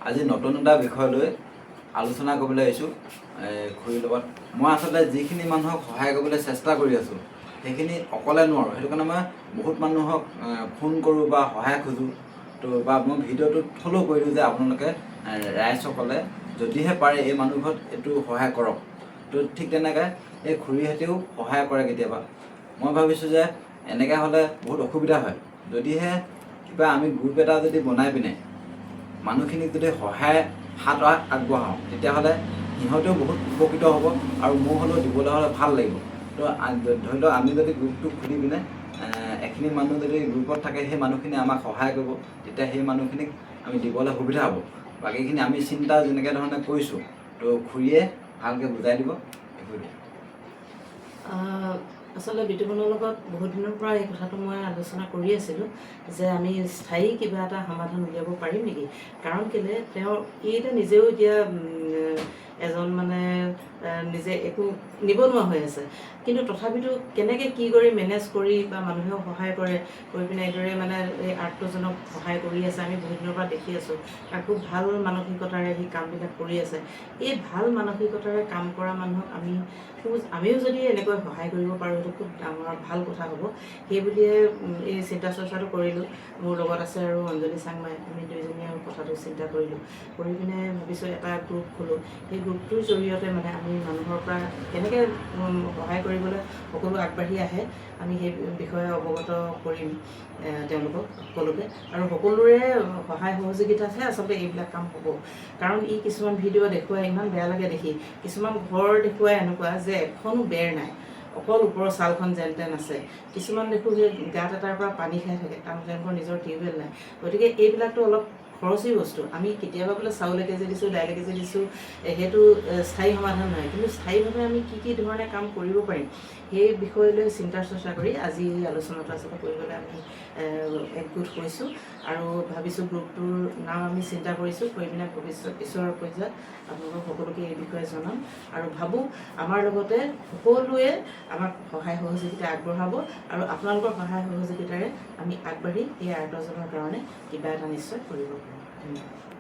আজি নতুন এটা বিষয় লৈ আলোচনা কৰিবলৈ আহিছোঁ খুৰীৰ লগত। মই আচলতে যিখিনি মানুহক সহায় কৰিবলৈ চেষ্টা কৰি আছোঁ সেইখিনি অকলে নোৱাৰোঁ, সেইটো কাৰণে মই বহুত মানুহক ফোন কৰোঁ বা সহায় খোজোঁ। তো বা মই ভিডিঅ'টোত ফ'ল' কৰিলোঁ যে আপোনালোকে ৰাইজসকলে যদিহে পাৰে এই মানুহঘৰত এইটো সহায় কৰক। তো ঠিক তেনেকৈ এই খুৰীহঁতেও সহায় কৰে কেতিয়াবা। মই ভাবিছোঁ যে এনেকৈ হ'লে বহুত অসুবিধা হয়, যদিহে কিবা আমি গ্ৰুপ এটা যদি বনাই পিনে মানুহখিনিক যদি সহায় হাত আগবঢ়াওঁ তেতিয়াহ'লে সিহঁতেও বহুত উপকৃত হ'ব আৰু মোৰ হ'লেও দিবলৈ হ'লে ভাল লাগিব। তো ধৰি লওক আমি যদি গ্ৰুপটো খুলি পিনে এখিনি মানুহ যদি গ্ৰুপত থাকে সেই মানুহখিনি আমাক সহায় কৰিব, তেতিয়া সেই মানুহখিনিক আমি দিবলৈ সুবিধা হ'ব। বাকীখিনি আমি চিন্তা যেনেকৈ ধৰণে কৰিছোঁ তো খুৰীয়ে ভালকৈ বুজাই দিব। আচলতে বিতুপনৰ লগত বহুত দিনৰ পৰা এই কথাটো মই আলোচনা কৰি আছিলোঁ যে আমি স্থায়ী কিবা এটা সমাধান উলিয়াব পাৰিম নেকি। কাৰণ কেলৈ এতিয়া নিজেও এতিয়া এজন মানে নিজে একো নিবনুৱা হৈ আছে, কিন্তু তথাপিতো কেনেকৈ কি কৰি মেনেজ কৰি বা মানুহেও সহায় কৰি পিনে এইদৰে মানে এই আৰ্তজনক সহায় কৰি আছে আমি বহুত দিনৰ পৰা দেখি আছোঁ। আৰু খুব ভাল মানসিকতাৰে সেই কামবিলাক কৰি আছে। এই ভাল মানসিকতাৰে কাম কৰা মানুহক আমিও যদি এনেকৈ সহায় কৰিব পাৰোঁ সেইটো খুব ডাঙৰ ভাল কথা হ'ব। সেই বুলিয়ে এই চিন্তা চৰ্চাটো কৰিলোঁ। মোৰ লগত আছে আৰু অঞ্জলি চাংমাই, আমি দুইজনীয়ে কথাটো চিন্তা কৰিলোঁ। কৰি পিনে ভাবিছোঁ এটা গ্ৰুপ খোলোঁ। সেই গ্ৰুপটোৰ জৰিয়তে মানে আমি মানুহৰ পৰা কেনেকৈ সহায় কৰিবলৈ সকলো আগবাঢ়ি আহে আমি সেই বিষয়ে অৱগত কৰিম তেওঁলোকক সকলোকে। আৰু সকলোৰে সহায় সহযোগিতাতহে আচলতে এইবিলাক কাম হ'ব। কাৰণ কিছুমান ভিডিঅ' দেখুৱাই ইমান বেয়া লাগে দেখি, কিছুমান ঘৰ দেখুৱাই এনেকুৱা যে এখনো বেৰ নাই, অকল ওপৰৰ ছালখন যেন তেন আছে। কিছুমান দেখোঁ সেই গাঁত এটাৰ পৰা পানী খাই থাকে, কাৰণ তেওঁলোকৰ নিজৰ টিউবৱেল নাই। গতিকে এইবিলাকতো অলপ খৰচী বস্তু। আমি কেতিয়াবা বোলে চাউল একেজি দিছোঁ, দাইল একেজি দিছোঁ, সেইটো স্থায়ী সমাধান নহয়। কিন্তু স্থায়ীভাৱে আমি কি ধৰণে কাম কৰিব পাৰিম সেই বিষয় লৈ চিন্তা চৰ্চা কৰি আজি এই আলোচনাটো আচলতে কৰিবলৈ আমি একগোট হৈছোঁ। আৰু ভাবিছোঁ গ্ৰুপটোৰ নাম আমি চিন্তা কৰিছোঁ, কৰি পিনে পিছৰ পৰ্যায়ত আপোনালোকক সকলোকে এই বিষয়ে জনাম। আৰু ভাবোঁ আমাৰ লগতে সকলোৱে আমাক সহায় সহযোগিতা আগবঢ়াব আৰু আপোনালোকৰ সহায় সহযোগিতাৰে আমি আগবাঢ়ি এই আৰ্তজনৰ কাৰণে কিবা এটা নিশ্চয় কৰিব পাৰিম। ধন্যবাদ।